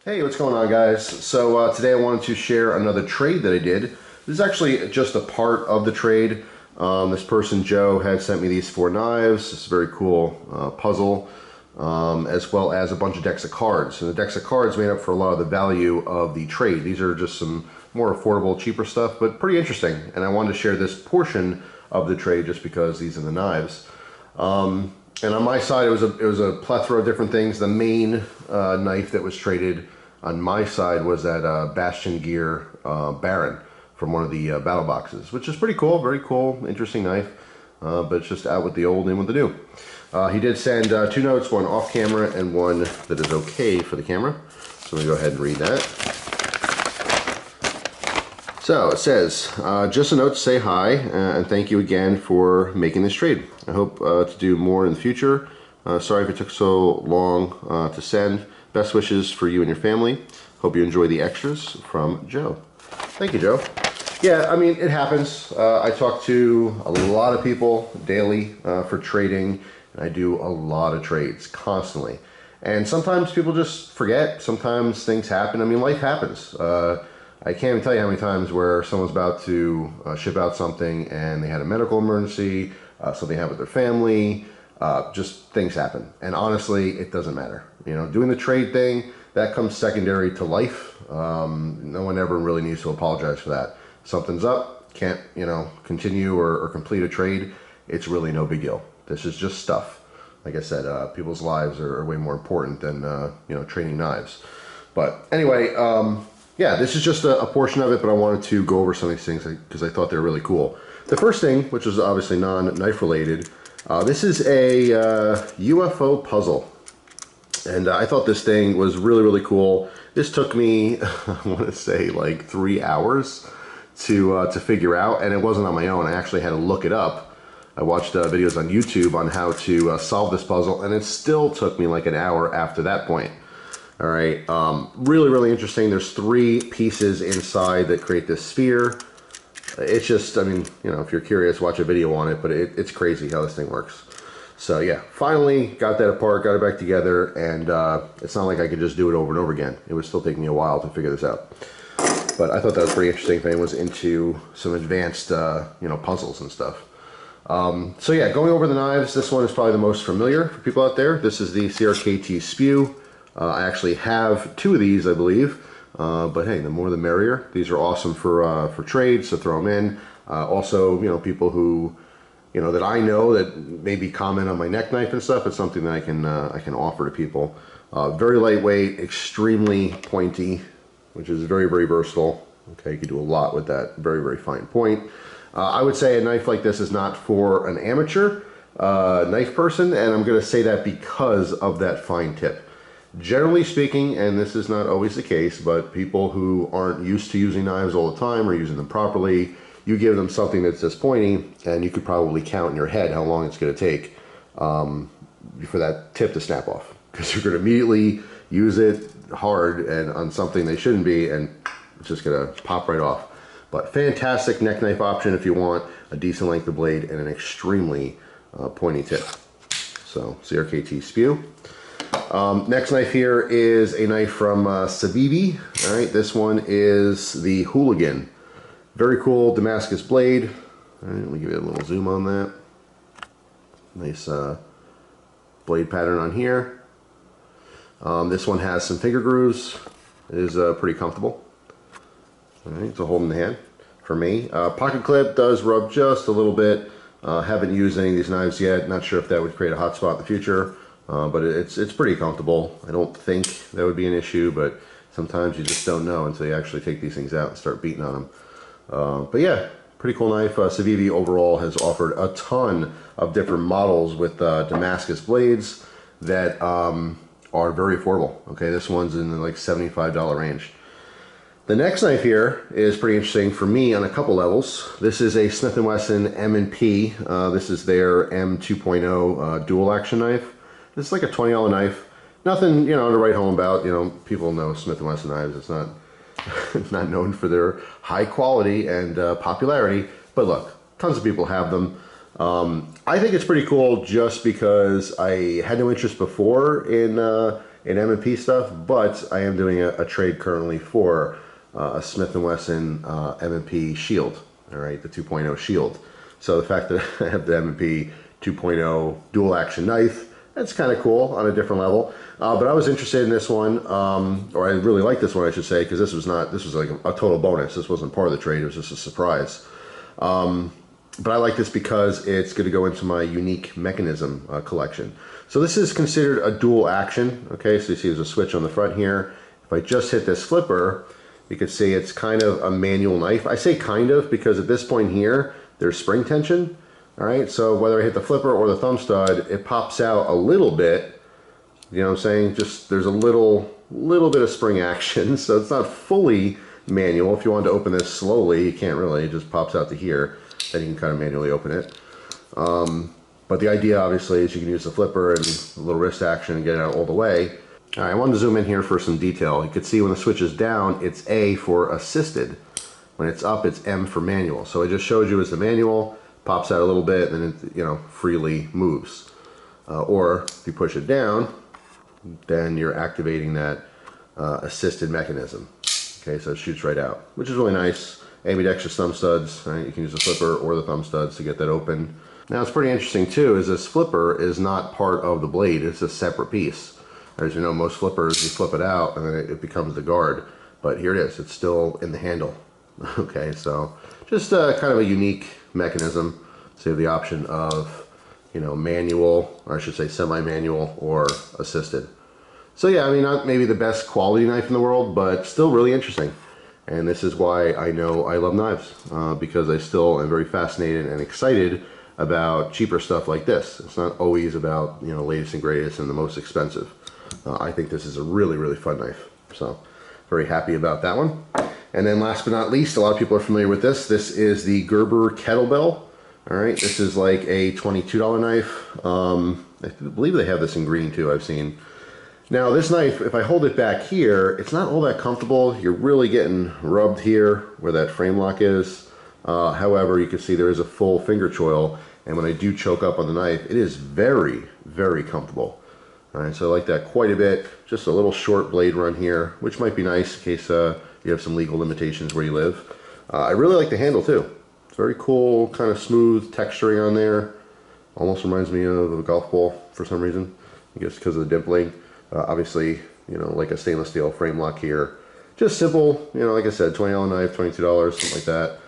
Hey, what's going on, guys? So today I wanted to share another trade that I did. This is actually just a part of the trade. This person, Joe, had sent me these 4 knives. It's a very cool puzzle, as well as a bunch of decks of cards. And the decks of cards made up for a lot of the value of the trade. These are just some more affordable, cheaper stuff, but pretty interesting. And I wanted to share this portion of the trade just because these are the knives. And on my side, it was a plethora of different things. The main knife that was traded on my side was that Bastion Gear Baron from one of the battle boxes, which is pretty cool, very cool, interesting knife. But it's just out with the old, in with the new. He did send 2 notes, one off camera and one that is okay for the camera. So I'm gonna go ahead and read that. So it says, just a note to say hi and thank you again for making this trade. I hope to do more in the future. Sorry if it took so long to send. Best wishes for you and your family. Hope you enjoy the extras, from Joe. Thank you, Joe. Yeah, I mean, it happens. I talk to a lot of people daily for trading, and I do a lot of trades constantly. And sometimes people just forget. Sometimes things happen. I mean, life happens. I can't even tell you how many times where someone's about to ship out something and they had a medical emergency, something happened with their family, just things happen. And honestly, it doesn't matter. You know, doing the trade thing, that comes secondary to life. No one ever really needs to apologize for that. Something's up, can't, you know, continue or complete a trade, it's really no big deal. This is just stuff. Like I said, people's lives are way more important than, you know, trading knives. But anyway, yeah, this is just a portion of it, but I wanted to go over some of these things because I thought they were really cool. The first thing, which is obviously non-knife related, this is a UFO puzzle. And I thought this thing was really, really cool. This took me, I want to say, like 3 hours to figure out, and it wasn't on my own. I actually had to look it up. I watched videos on YouTube on how to solve this puzzle, and it still took me like an hour after that point. All right, really, really interesting. There's 3 pieces inside that create this sphere. It's just, I mean, you know, if you're curious, watch a video on it, but it's crazy how this thing works. So yeah, finally got that apart, got it back together, and it's not like I could just do it over and over again. It would still take me a while to figure this out. But I thought that was pretty interesting if anyone's into some advanced, you know, puzzles and stuff. So yeah, going over the knives, this one is probably the most familiar for people out there. This is the CRKT SPEW. I actually have 2 of these, I believe, but hey, the more the merrier. These are awesome for trades, so throw them in. Also, you know, people who, you know, that I know that maybe comment on my neck knife and stuff. It's something that I can offer to people. Very lightweight, extremely pointy, which is very, very versatile. Okay, you can do a lot with that very, very fine point. I would say a knife like this is not for an amateur knife person, and I'm going to say that because of that fine tip. Generally speaking, and this is not always the case, but people who aren't used to using knives all the time or using them properly, you give them something that's this pointy, and you could probably count in your head how long it's going to take for that tip to snap off. Because you're going to immediately use it hard and on something they shouldn't be, and it's just going to pop right off. But fantastic neck knife option if you want a decent length of blade and an extremely pointy tip. So CRKT SPEW. Next knife here is a knife from CIVIVI. All right, this one is the Hooligan. Very cool Damascus blade. All right, let me give you a little zoom on that. Nice blade pattern on here. This one has some finger grooves. It is pretty comfortable. All right, to hold in the hand for me. Pocket clip does rub just a little bit. Haven't used any of these knives yet. Not sure if that would create a hot spot in the future. But it's pretty comfortable. I don't think that would be an issue, but sometimes you just don't know until you actually take these things out and start beating on them. But yeah, pretty cool knife. CIVIVI overall has offered a ton of different models with Damascus blades that are very affordable. Okay, this one's in the like $75 range. The next knife here is pretty interesting for me on a couple levels. This is a Smith & Wesson M&P. This is their M2.0 dual action knife. This is like a $20 knife. Nothing, you know, to write home about. You know, people know Smith & Wesson knives. It's not, it's not known for their high quality and popularity. But look, tons of people have them. I think it's pretty cool just because I had no interest before in in M&P stuff, but I am doing a trade currently for a Smith & Wesson M&P Shield, all right, the 2.0 Shield. So the fact that I have the M&P 2.0 dual action knife, that's kind of cool on a different level. But I was interested in this one, or I really like this one, I should say, because this was like a total bonus. This wasn't part of the trade, it was just a surprise. But I like this because it's going to go into my unique mechanism collection. So this is considered a dual action. Okay, so you see there's a switch on the front here. If I just hit this flipper, you can see it's kind of a manual knife. I say kind of because at this point here, there's spring tension. All right, so whether I hit the flipper or the thumb stud, it pops out a little bit. You know what I'm saying? Just there's a little bit of spring action, so it's not fully manual. If you want to open this slowly, you can't really. It just pops out to here. Then you can kind of manually open it. But the idea, obviously, is you can use the flipper and a little wrist action and get it out all the way. All right, I wanted to zoom in here for some detail. You can see when the switch is down, it's A for assisted. When it's up, it's M for manual. So I just showed you as the manual, pops out a little bit, and then it, freely moves. Or if you push it down, then you're activating that assisted mechanism. Okay, so it shoots right out, which is really nice. Ambidextrous thumb studs, right? You can use the flipper or the thumb studs to get that open. Now, it's pretty interesting too, is this flipper is not part of the blade. It's a separate piece. As you know, most flippers, you flip it out and then it becomes the guard. But here it is, it's still in the handle. Okay, so just kind of a unique mechanism. So you have the option of, manual, or I should say semi-manual or assisted. So yeah, I mean, not maybe the best quality knife in the world, but still really interesting. And this is why I know I love knives, because I still am very fascinated and excited about cheaper stuff like this. It's not always about, latest and greatest and the most expensive. I think this is a really, really fun knife. So very happy about that one. And then last but not least, a lot of people are familiar with this. This is the Gerber Kettlebell. All right, this is like a $22 knife. I believe they have this in green too, I've seen. Now this knife, if I hold it back here, it's not all that comfortable. You're really getting rubbed here where that frame lock is. However, you can see there is a full finger choil, and when I do choke up on the knife, it is very, very comfortable. All right, so I like that quite a bit. Just a little short blade run here, which might be nice in case you have some legal limitations where you live. I really like the handle too. It's very cool, kind of smooth texturing on there. Almost reminds me of a golf ball for some reason. I guess because of the dimpling. Obviously, like a stainless steel frame lock here. Just simple, like I said, $20 knife, $22, something like that.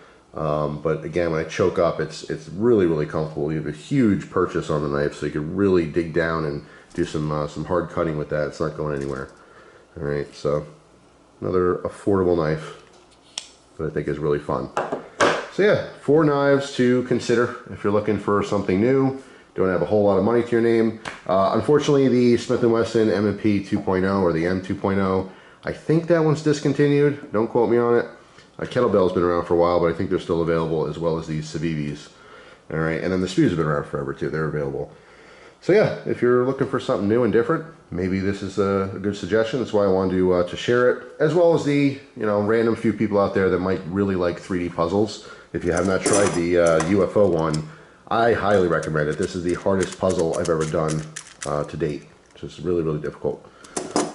But again, when I choke up, it's really, really comfortable. You have a huge purchase on the knife, so you can really dig down and do some hard cutting with that. It's not going anywhere. All right, so another affordable knife that I think is really fun. So yeah, 4 knives to consider if you're looking for something new. Don't have a whole lot of money to your name. Unfortunately, the Smith & Wesson M&P 2.0 or the M 2.0, I think that one's discontinued. Don't quote me on it. Kettlebell's been around for a while, but I think they're still available, as well as these CIVIVIs. All right, and then the SPEWs have been around forever too. They're available. So yeah, if you're looking for something new and different, maybe this is a good suggestion. That's why I wanted to share it, as well as the random few people out there that might really like 3D puzzles. If you have not tried the UFO one, I highly recommend it. This is the hardest puzzle I've ever done to date. It's just really, really difficult.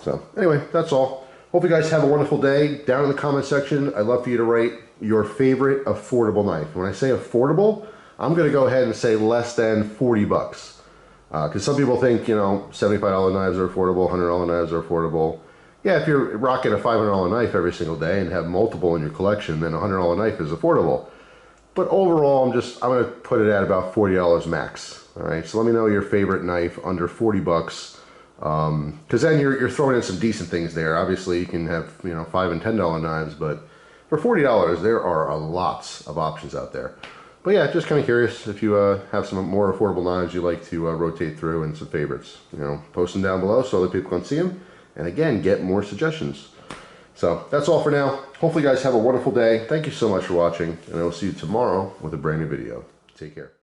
So anyway, that's all. Hope you guys have a wonderful day. Down in the comment section, I'd love for you to write your favorite affordable knife. When I say affordable, I'm going to go ahead and say less than 40 bucks. Because some people think, $75 knives are affordable, $100 knives are affordable. Yeah, if you're rocking a $500 knife every single day and have multiple in your collection, then a $100 knife is affordable. But overall, I'm going to put it at about $40 max. All right, so let me know your favorite knife under 40 bucks. Because then you're throwing in some decent things there. Obviously, you can have $5 and $10 knives, but for $40, there are lots of options out there. But yeah, just kind of curious if you have some more affordable knives you like to rotate through and some favorites. Post them down below so other people can see them. And again, get more suggestions. So that's all for now. Hopefully you guys have a wonderful day. Thank you so much for watching, and I will see you tomorrow with a brand new video. Take care.